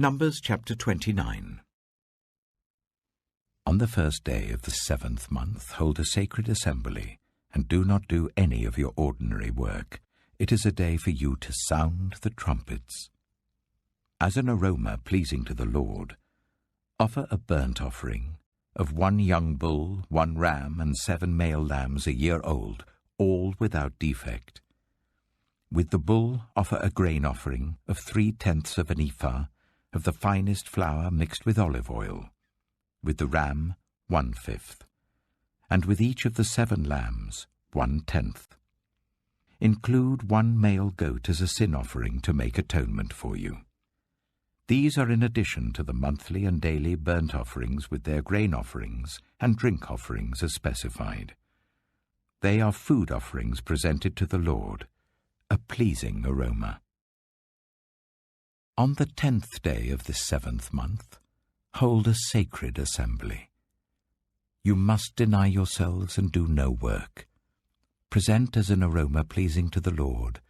Numbers chapter 29. On the first day of the 7th month hold a sacred assembly, and do not do any of your ordinary work. It is a day for you to sound the trumpets. As an aroma pleasing to the Lord, offer a burnt offering of 1 young bull, 1 ram, and 7 male lambs a year old, all without defect. With the bull offer a grain offering of 3/10 of an ephah of the finest flour mixed with olive oil. With the ram, 1/5, and with each of the 7 lambs, 1/10. Include 1 male goat as a sin offering to make atonement for you. These are in addition to the monthly and daily burnt offerings with their grain offerings and drink offerings as specified. They are food offerings presented to the Lord, a pleasing aroma. On the 10th day of this 7th month, hold a sacred assembly. You must deny yourselves and do no work. Present as an aroma pleasing to the Lord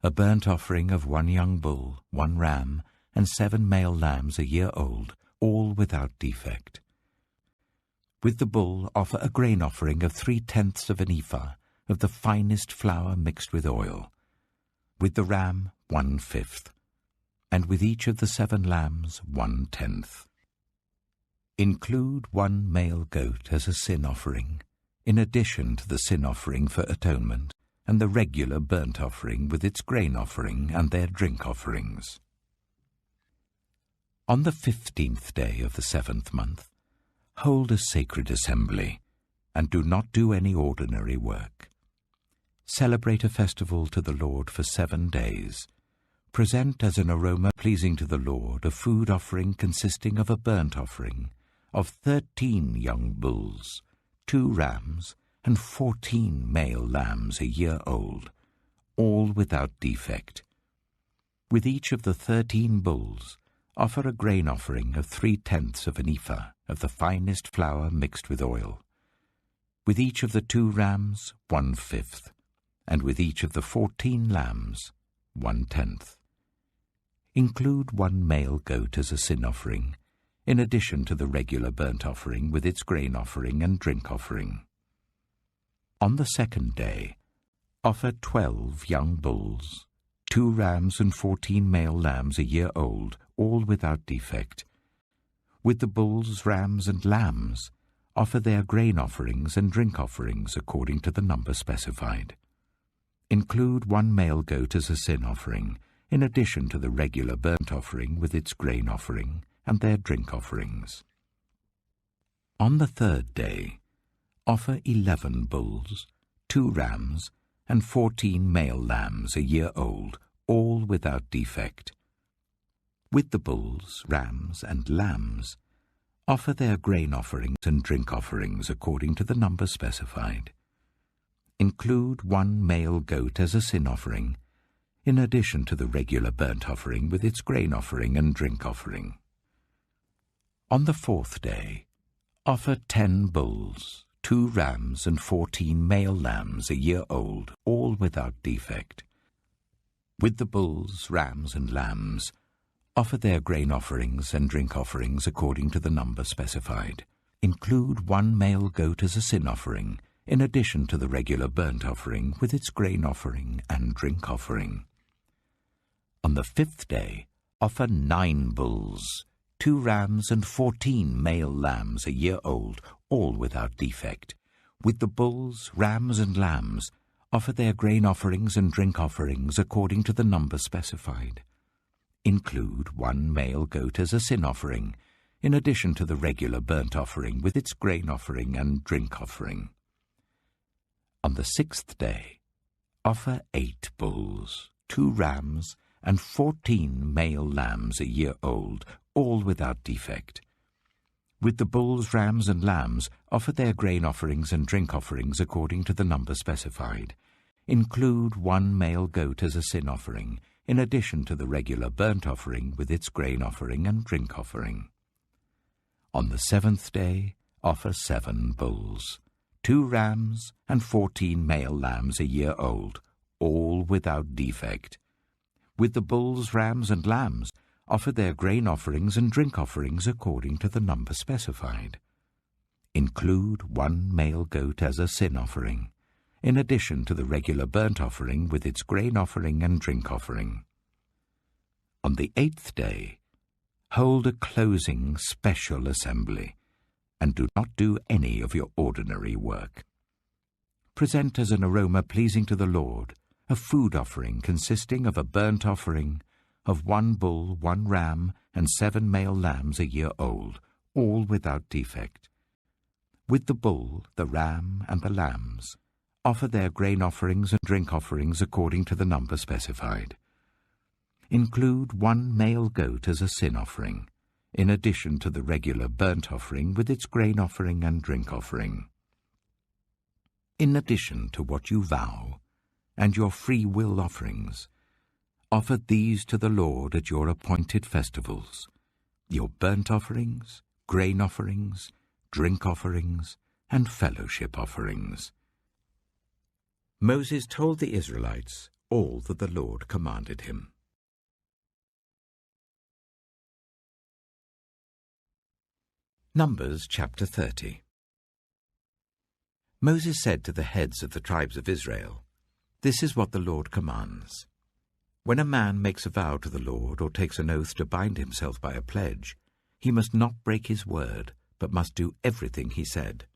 a burnt offering of 1 young bull, 1 ram, and 7 male lambs a year old, all without defect. With the bull offer a grain offering of 3/10 of an ephah of the finest flour mixed with oil. With the ram, 1/5, and with each of the 7 lambs, 1/10. Include 1 male goat as a sin offering, in addition to the sin offering for atonement and the regular burnt offering with its grain offering and their drink offerings. On the 15th day of the 7th month, hold a sacred assembly, and do not do any ordinary work. Celebrate a festival to the Lord for 7 days. Present as an aroma pleasing to the Lord a food offering consisting of a burnt offering of 13 young bulls, 2 rams, and 14 male lambs a year old, all without defect. With each of the 13 bulls, offer a grain offering of 3/10 of an ephah of the finest flour mixed with oil. With each of the 2 rams, 1/5, and with each of the 14 lambs, 1/10. Include 1 male goat as a sin offering, in addition to the regular burnt offering with its grain offering and drink offering. On the 2nd day, offer 12 young bulls, 2 rams and 14 male lambs a year old, all without defect. With the bulls, rams, and lambs, offer their grain offerings and drink offerings according to the number specified. Include 1 male goat as a sin offering, in addition to the regular burnt offering with its grain offering and their drink offerings. On the 3rd day, offer 11 bulls, 2 rams, and 14 male lambs a year old, all without defect. With the bulls, rams, and lambs, offer their grain offerings and drink offerings according to the number specified. Include 1 male goat as a sin offering, in addition to the regular burnt offering with its grain offering and drink offering. On the 4th day, offer 10 bulls, 2 rams, and 14 male lambs a year old, all without defect. With the bulls, rams, and lambs, offer their grain offerings and drink offerings according to the number specified. Include 1 male goat as a sin offering, in addition to the regular burnt offering with its grain offering and drink offering. On the 5th day, offer 9 bulls, 2 rams, and 14 male lambs a year old, all without defect. With the bulls, rams, and lambs, offer their grain offerings and drink offerings according to the number specified. Include 1 male goat as a sin offering, in addition to the regular burnt offering with its grain offering and drink offering. On the 6th day, offer 8 bulls, 2 rams, and 14 male lambs a year old, all without defect. With the bulls, rams, and lambs, offer their grain offerings and drink offerings according to the number specified. Include 1 male goat as a sin offering, in addition to the regular burnt offering with its grain offering and drink offering. On the 7th day, offer 7 bulls, 2 rams, and 14 male lambs a year old, all without defect. With the bulls, rams, and lambs, offer their grain offerings and drink offerings according to the number specified. Include 1 male goat as a sin offering, in addition to the regular burnt offering with its grain offering and drink offering. On the 8th day, hold a closing special assembly, and do not do any of your ordinary work. Present as an aroma pleasing to the Lord a food offering consisting of a burnt offering of 1 bull, 1 ram, and 7 male lambs a year old, all without defect. With the bull, the ram, and the lambs, offer their grain offerings and drink offerings according to the number specified. Include 1 male goat as a sin offering, in addition to the regular burnt offering with its grain offering and drink offering. In addition to what you vow, and your free will offerings, offer these to the Lord at your appointed festivals, your burnt offerings, grain offerings, drink offerings, and fellowship offerings. Moses told the Israelites all that the Lord commanded him. Numbers chapter 30. Moses said to the heads of the tribes of Israel, "This is what the Lord commands. When a man makes a vow to the Lord or takes an oath to bind himself by a pledge, he must not break his word, but must do everything he said.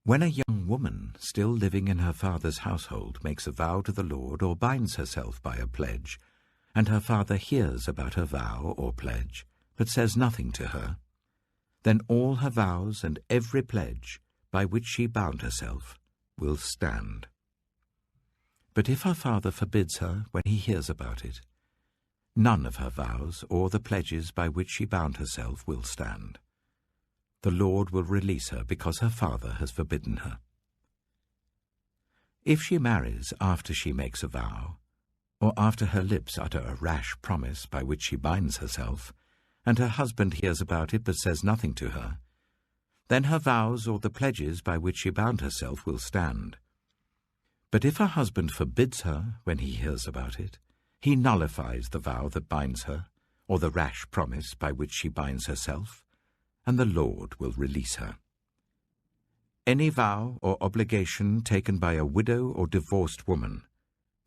When a young woman still living in her father's household makes a vow to the Lord or binds herself by a pledge, and her father hears about her vow or pledge, but says nothing to her, then all her vows and every pledge by which she bound herself will stand. But if her father forbids her when he hears about it, none of her vows or the pledges by which she bound herself will stand. The Lord will release her because her father has forbidden her. If she marries after she makes a vow, or after her lips utter a rash promise by which she binds herself, and her husband hears about it but says nothing to her, then her vows or the pledges by which she bound herself will stand. But if her husband forbids her when he hears about it, he nullifies the vow that binds her, or the rash promise by which she binds herself, and the Lord will release her. Any vow or obligation taken by a widow or divorced woman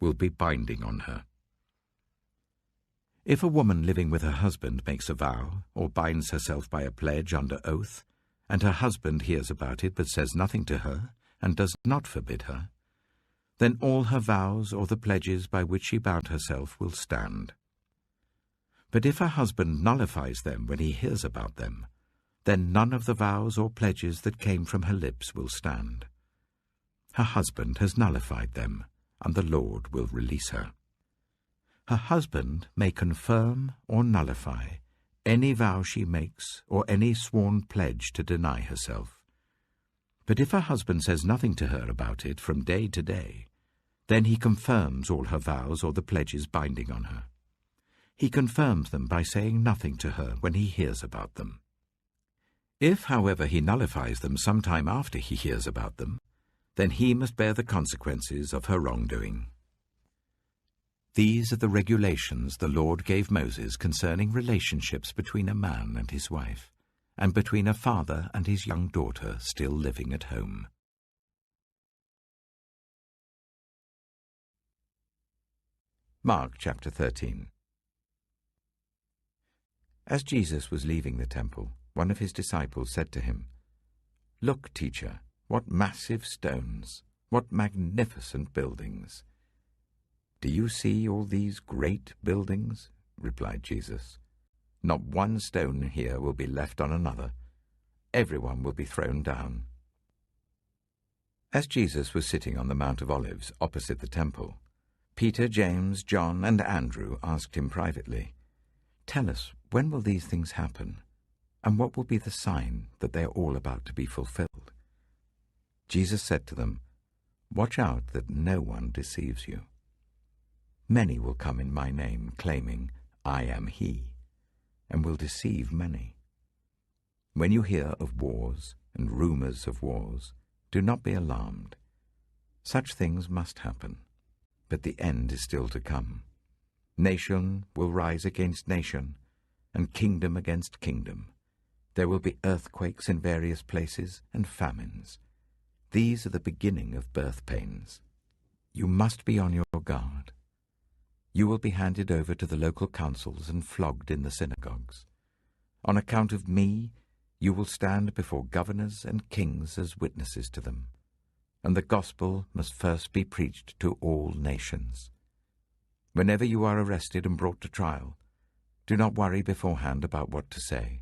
will be binding on her. If a woman living with her husband makes a vow or binds herself by a pledge under oath, and her husband hears about it but says nothing to her and does not forbid her, then all her vows or the pledges by which she bound herself will stand. But if her husband nullifies them when he hears about them, then none of the vows or pledges that came from her lips will stand. Her husband has nullified them, and the Lord will release her. Her husband may confirm or nullify any vow she makes or any sworn pledge to deny herself. But if her husband says nothing to her about it from day to day, then he confirms all her vows or the pledges binding on her. He confirms them by saying nothing to her when he hears about them. If, however, he nullifies them some time after he hears about them, then he must bear the consequences of her wrongdoing. These are the regulations the Lord gave Moses concerning relationships between a man and his wife, and between a father and his young daughter still living at home. Mark chapter 13. As Jesus was leaving the temple, one of his disciples said to him, "Look, teacher, what massive stones, what magnificent buildings." "Do you see all these great buildings?" replied Jesus. "Not one stone here will be left on another. Everyone will be thrown down." As Jesus was sitting on the Mount of Olives opposite the temple, Peter, James, John, and Andrew asked him privately, "Tell us, when will these things happen? And what will be the sign that they are all about to be fulfilled?" Jesus said to them, "Watch out that no one deceives you. Many will come in my name, claiming, 'I am he,' and will deceive many. When you hear of wars and rumors of wars, do not be alarmed. Such things must happen, but the end is still to come. Nation will rise against nation, and kingdom against kingdom. There will be earthquakes in various places and famines. These are the beginning of birth pains. You must be on your guard. You will be handed over to the local councils and flogged in the synagogues. On account of me, you will stand before governors and kings as witnesses to them, and the gospel must first be preached to all nations. Whenever you are arrested and brought to trial, do not worry beforehand about what to say.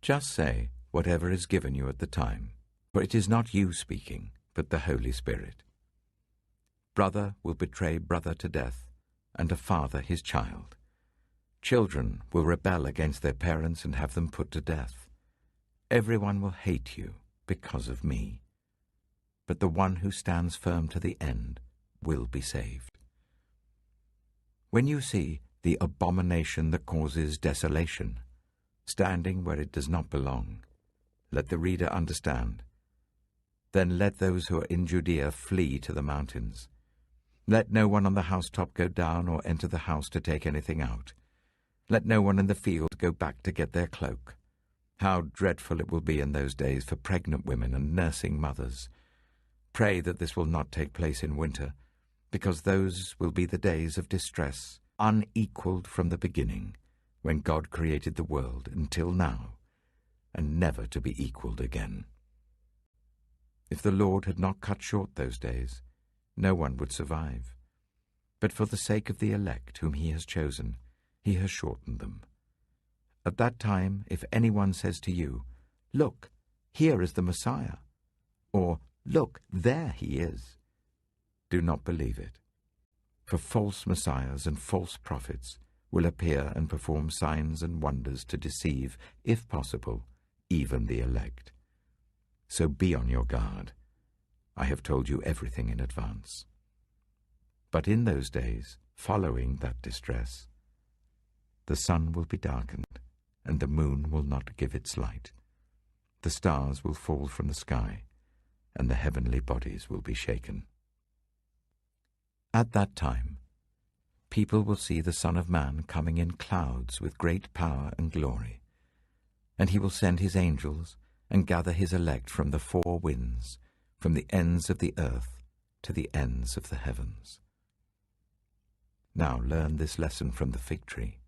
Just say whatever is given you at the time, for it is not you speaking, but the Holy Spirit. Brother will betray brother to death, and a father his child. Children will rebel against their parents and have them put to death. Everyone will hate you because of me, but the one who stands firm to the end will be saved. When you see the abomination that causes desolation, standing where it does not belong, let the reader understand. Then let those who are in Judea flee to the mountains. Let no one on the housetop go down or enter the house to take anything out. Let no one in the field go back to get their cloak. How dreadful it will be in those days for pregnant women and nursing mothers. Pray that this will not take place in winter, because those will be the days of distress, unequaled from the beginning, when God created the world until now, and never to be equaled again. If the Lord had not cut short those days, no one would survive. But for the sake of the elect whom he has chosen, he has shortened them. At that time, if anyone says to you, "Look, here is the Messiah," or "Look, there he is," do not believe it. For false messiahs and false prophets will appear and perform signs and wonders to deceive, if possible, even the elect. So be on your guard. I have told you everything in advance. But in those days, following that distress, the sun will be darkened, and the moon will not give its light. The stars will fall from the sky, and the heavenly bodies will be shaken. At that time, people will see the Son of Man coming in clouds with great power and glory, and he will send his angels and gather his elect from the four winds, from the ends of the earth to the ends of the heavens. Now learn this lesson from the fig tree.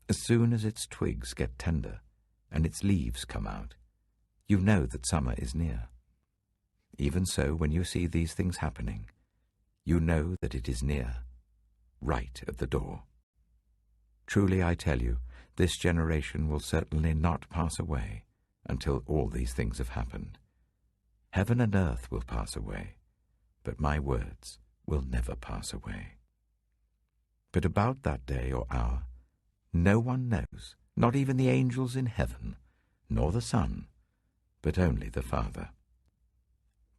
As soon as its twigs get tender and its leaves come out, you know that summer is near. Even so, when you see these things happening, you know that it is near, right at the door. Truly I tell you, this generation will certainly not pass away until all these things have happened. Heaven and earth will pass away, but my words will never pass away. But about that day or hour, no one knows, not even the angels in heaven, nor the Son, but only the Father.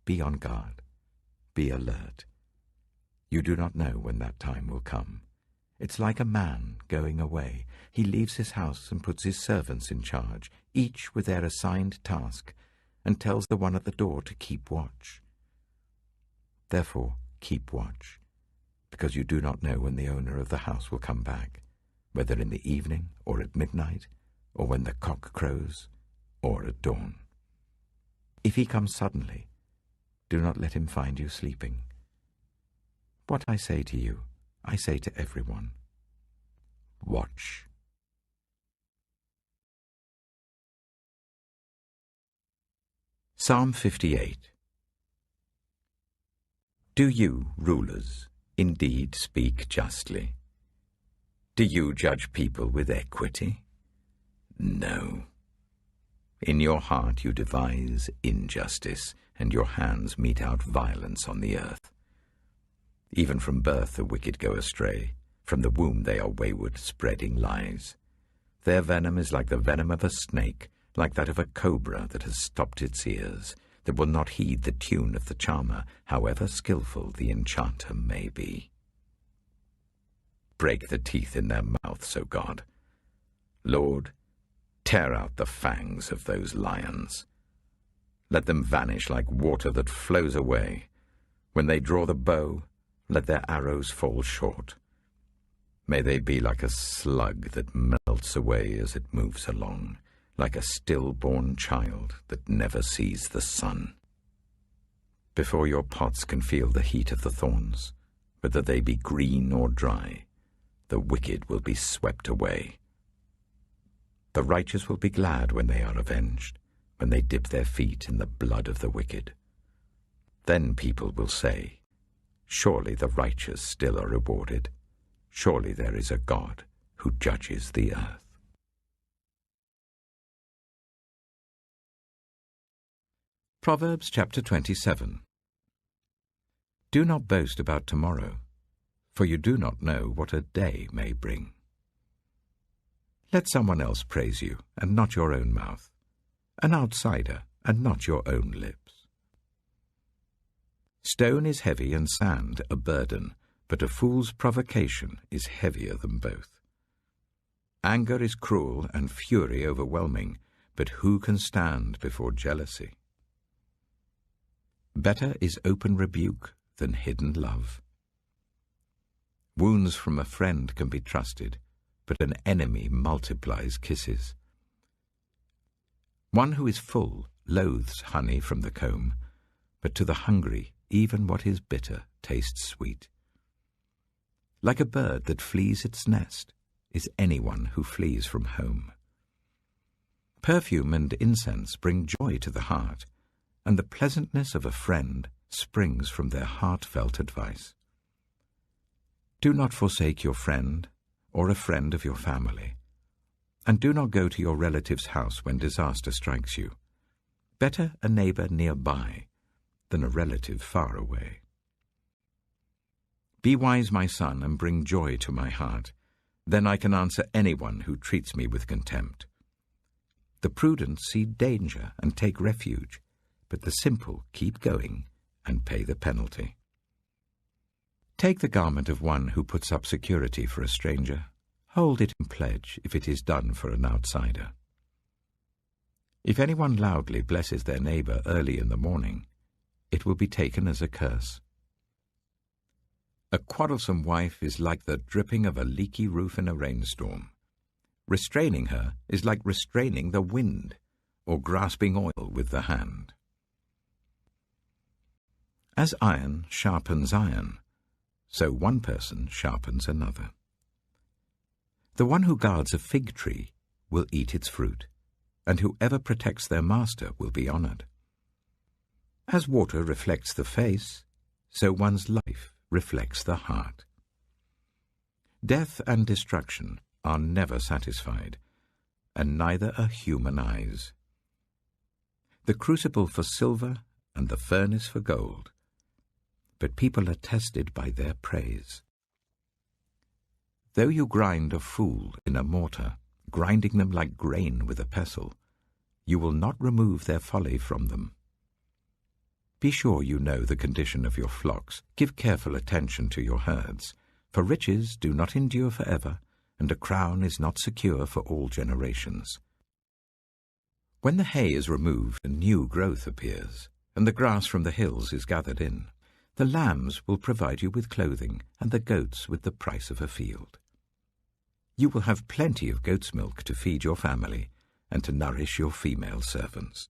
Be on guard, be alert. You do not know when that time will come. It's like a man going away. He leaves his house and puts his servants in charge, each with their assigned task, and tells the one at the door to keep watch. Therefore, keep watch, because you do not know when the owner of the house will come back, whether in the evening or at midnight, or when the cock crows, or at dawn. If he comes suddenly, do not let him find you sleeping. What I say to you, I say to everyone: watch. Psalm 58. Do you, rulers, indeed speak justly? Do you judge people with equity? No. In your heart you devise injustice, and your hands mete out violence on the earth. Even from birth the wicked go astray. From the womb they are wayward, spreading lies. Their venom is like the venom of a snake, like that of a cobra that has stopped its ears, that will not heed the tune of the charmer, however skillful the enchanter may be. Break the teeth in their mouths, O God. Lord, tear out the fangs of those lions. Let them vanish like water that flows away. When they draw the bow, let their arrows fall short. May they be like a slug that melts away as it moves along, like a stillborn child that never sees the sun. Before your pots can feel the heat of the thorns, whether they be green or dry, the wicked will be swept away. The righteous will be glad when they are avenged, when they dip their feet in the blood of the wicked. Then people will say, surely the righteous still are rewarded. Surely there is a God who judges the earth. Proverbs chapter 27. Do not boast about tomorrow, for you do not know what a day may bring. Let someone else praise you, and not your own mouth, an outsider, and not your own lips. Stone is heavy and sand a burden, but a fool's provocation is heavier than both. Anger is cruel and fury overwhelming, but who can stand before jealousy? Better is open rebuke than hidden love. Wounds from a friend can be trusted, but an enemy multiplies kisses. One who is full loathes honey from the comb, but to the hungry even what is bitter tastes sweet. Like a bird that flees its nest is anyone who flees from home. Perfume and incense bring joy to the heart, and the pleasantness of a friend springs from their heartfelt advice. Do not forsake your friend or a friend of your family, and do not go to your relative's house when disaster strikes you. Better a neighbor nearby than a relative far away. Be wise, my son, and bring joy to my heart. Then I can answer anyone who treats me with contempt. The prudent see danger and take refuge, but the simple keep going and pay the penalty. Take the garment of one who puts up security for a stranger. Hold it in pledge if it is done for an outsider. If anyone loudly blesses their neighbor early in the morning, it will be taken as a curse. A quarrelsome wife is like the dripping of a leaky roof in a rainstorm. Restraining her is like restraining the wind, or grasping oil with the hand. As iron sharpens iron, so one person sharpens another. The one who guards a fig tree will eat its fruit, and whoever protects their master will be honored. As water reflects the face, so one's life reflects the heart. Death and destruction are never satisfied, and neither are human eyes. The crucible for silver and the furnace for gold, but people are tested by their praise. Though you grind a fool in a mortar, grinding them like grain with a pestle, you will not remove their folly from them. Be sure you know the condition of your flocks. Give careful attention to your herds, for riches do not endure forever, and a crown is not secure for all generations. When the hay is removed, a new growth appears, and the grass from the hills is gathered in. The lambs will provide you with clothing, and the goats with the price of a field. You will have plenty of goat's milk to feed your family and to nourish your female servants.